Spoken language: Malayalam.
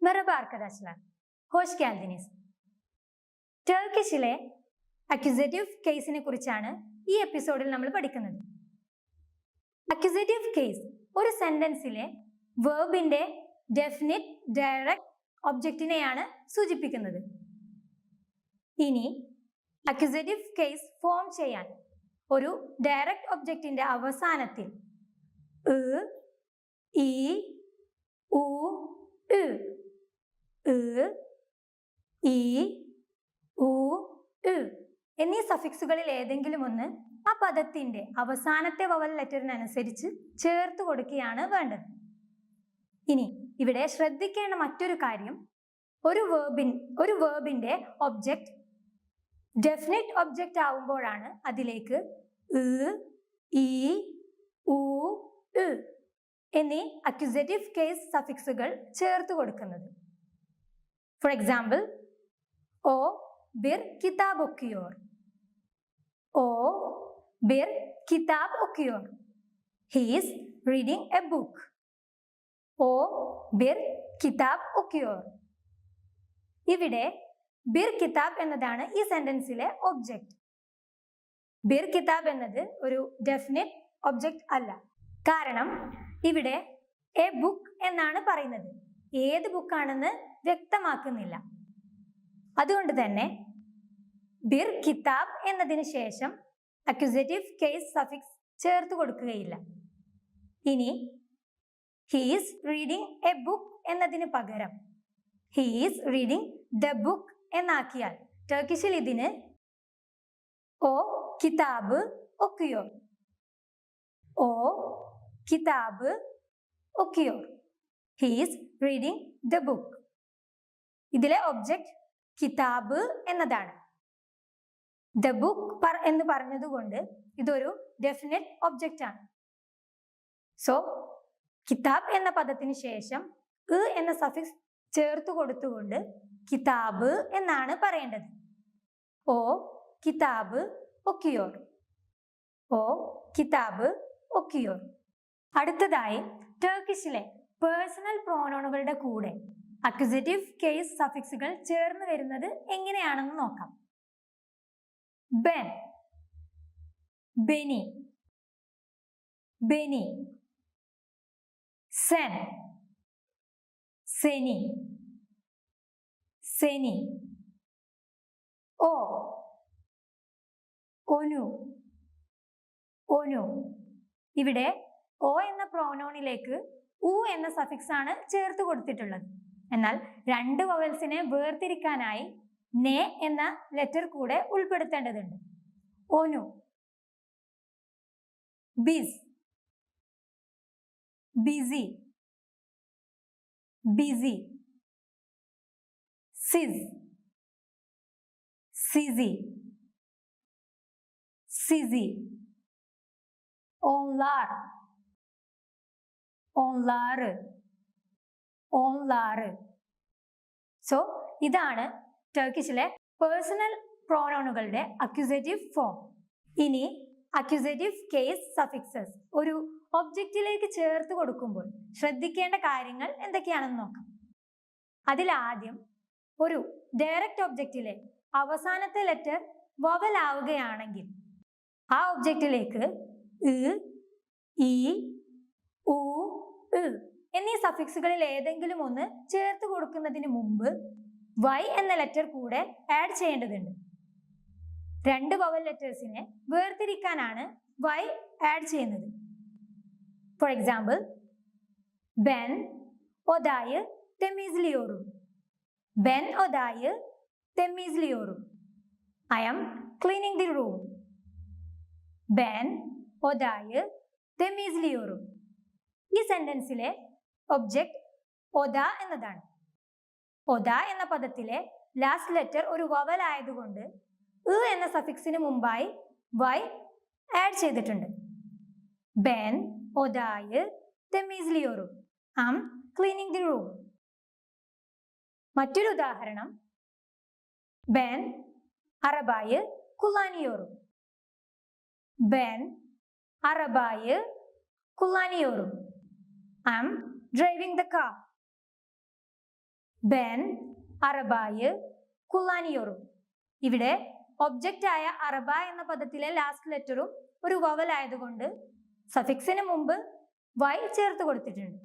Merhaba arkadaşlar, hoş geldiniz. Turkish'ലെ accusative case'നെ കുറിച്ചാണ് ഈ എപ്പിസോഡിൽ നമ്മൾ പഠിക്കുന്നത്. Accusative case ഒരു സെന്റൻസിലെ വെർബിന്റെ ഡെഫിനിറ്റ് ഡയറക്റ്റ് ഒബ്ജക്റ്റിനെയാണ് സൂചിപ്പിക്കുന്നത്. ഇനി accusative case ഫോം ചെയ്യാൻ ഒരു ഡയറക്റ്റ് ഒബ്ജക്റ്റിന്റെ അവസാനത്തിൽ ഇ ഉ എന്നീ സഫിക്സുകളിൽ ഏതെങ്കിലും ഒന്ന് ആ പദത്തിന്റെ അവസാനത്തെ വവൽ ലെറ്ററിനനുസരിച്ച് ചേർത്ത് കൊടുക്കുകയാണ് വേണ്ടത്. ഇനി ഇവിടെ ശ്രദ്ധിക്കേണ്ട മറ്റൊരു കാര്യം, ഒരു വേർബിന്റെ ഒബ്ജക്റ്റ് ഡെഫിനിറ്റ് ഒബ്ജക്റ്റ് ആവുമ്പോഴാണ് അതിലേക്ക് ഇ ഉ എന്നീ അക്യൂസേറ്റീവ് കേസ് സഫിക്സുകൾ ചേർത്ത് കൊടുക്കുന്നത്. ഫോർ എക്സാമ്പിൾ, ഓ ബിർ കിതാബ് ഒക്കിയോർ, ഓ ബിർ കിതാബ് ഒക്കിയോർ, he is reading a book, ഓ ബിർ കിതാബ് ഒക്കിയോർ. ഇവിടെ ബിർ കിതാബ് എന്നതാണ് ഈ സെന്റൻസിലെ ഒബ്ജക്റ്റ്. ബിർ കിതാബ് എന്നത് ഒരു ഡെഫിനിറ്റ് ഒബ്ജക്റ്റ് അല്ല, കാരണം ഇവിടെ എ ബുക്ക് എന്നാണ് പറയുന്നത്, ഏത് ബുക്കാണെന്ന് വ്യക്തമാക്കുന്നില്ല. അതുകൊണ്ട് തന്നെ ബിർ കിതാബ് എന്നതിന് ശേഷം അക്യൂസേറ്റീവ് കേസ് സഫിക്സ് ചേർത്ത് കൊടുക്കുകയില്ല. ഇനി he is reading a book എന്നതിന് പകരം he is reading the book എന്നാക്കിയാൽ ടർക്കിഷിൽ ഇതിന് ഓ കിതാബ് ഒക്കിയോർ, ഓ കിതാബ് ഒക്കിയോർ, he is reading the book. ഇതിലെ ഒബ്ജക്റ്റ് കിതാബ് എന്നതാണ്. ദ ബുക്ക് എന്ന് പറഞ്ഞതുകൊണ്ട് ഇതൊരു ഡെഫിനിറ്റ് ഒബ്ജക്റ്റ് ആണ്. സോ കിതാബ് എന്ന പദത്തിന് ശേഷം എന്ന സഫിക്സ് ചേർത്ത് കൊടുത്തുകൊണ്ട് കിതാബ് എന്നാണ് പറയേണ്ടത്. ഓ കിതാബ് ഒക്കിയോർ, ഓ കിതാബ് ഒക്കിയോർ. അടുത്തതായി ടർക്കിഷിലെ പേഴ്സണൽ പ്രോനൗണുകളുടെ കൂടെ അക്യൂസേറ്റീവ് കേസ് സഫിക്സുകൾ ചേർന്ന് വരുന്നത് എങ്ങനെയാണെന്ന് നോക്കാം. ബെൻ, ബെനി, ബെനി. സെൻ, സെനി, സെനി. ഓ, ഒനു, ഒനു. ഇവിടെ ഓ എന്ന പ്രോനൗണിലേക്ക് ഉ എന്ന സഫിക്സ് ആണ് ചേർത്ത് കൊടുത്തിട്ടുള്ളത്. എന്നാൽ രണ്ട് വവൽസിനെ വേർതിരിക്കാനായി നെ എന്ന ലെറ്റർ കൂടെ ഉൾപ്പെടുത്തേണ്ടതുണ്ട്. ഒനു. ബിസ്, ബിസി, ബിസി. സിസ്, സിസി, സിസി. ഓൺലാർ, ഓൺലാറ്, ഓൺലാറ്. സോ ഇതാണ് ടർക്കിഷിലെ പേഴ്സണൽ പ്രോനൗണുകളുടെ അക്യൂസേറ്റീവ് ഫോം. ഇനി അക്യൂസേറ്റീവ് കേസ് സഫിക്സസ് ഒരു ഒബ്ജക്റ്റിലേക്ക് ചേർത്ത് കൊടുക്കുമ്പോൾ ശ്രദ്ധിക്കേണ്ട കാര്യങ്ങൾ എന്തൊക്കെയാണെന്ന് നോക്കാം. അതിലാദ്യം ഒരു ഡയറക്റ്റ് ഒബ്ജക്റ്റിലെ അവസാനത്തെ ലെറ്റർ വവൽ ആവുകയാണെങ്കിൽ ആ ഒബ്ജക്റ്റിലേക്ക് ഇ ഉ എന്നീ സഫിക്സുകളിൽ ഏതെങ്കിലും ഒന്ന് ചേർത്ത് കൊടുക്കുന്നതിന് മുമ്പ് വൈ എന്ന ലെറ്റർ കൂടെ ആഡ് ചെയ്യേണ്ടതുണ്ട്. രണ്ട് വവൽ ലെറ്റേഴ്സിനെ വേർതിരിക്കാനാണ് വൈ ആഡ് ചെയ്യുന്നത്. ഫോർ എക്സാമ്പിൾ, ബെൻ ഒദായ് തെമീസ്ലിയോറും, ബെൻ ഒദായ് തെമീസ്ലിയോറും. I am cleaning the room, ബെൻ ഒദായ് തെമീസ്ലിയോറും. ഈ സെന്റൻസിലെ ഒബ്ജക്റ്റ് ഒദ എന്നതാണ്. ഒദ എന്ന പദത്തിലെ ലാസ്റ്റ് ലെറ്റർ ഒരു വവൽ ആയതുകൊണ്ട് എന്ന സഫിക്സിന് മുമ്പായി വൈ ആഡ് ചെയ്തിട്ടുണ്ട്. ബെൻ ഒദായ് തെമീസ്ലിയോറും, I am cleaning the room. മറ്റൊരു ഉദാഹരണം, ബെൻ അറബായ് കുലാനിയോറും, ബെൻ അറബായ് കുലാനിയോറും, I am driving the car. ബെൻ, അറബായ്, കുലാനിയോറും. ഇവിടെ ഒബ്ജക്റ്റ് ആയ അറബ എന്ന പദത്തിലെ ലാസ്റ്റ് ലെറ്ററും ഒരു വവൽ ആയതുകൊണ്ട് സഫിക്സിന് മുമ്പ് വൈ ചേർത്ത് കൊടുത്തിട്ടുണ്ട്.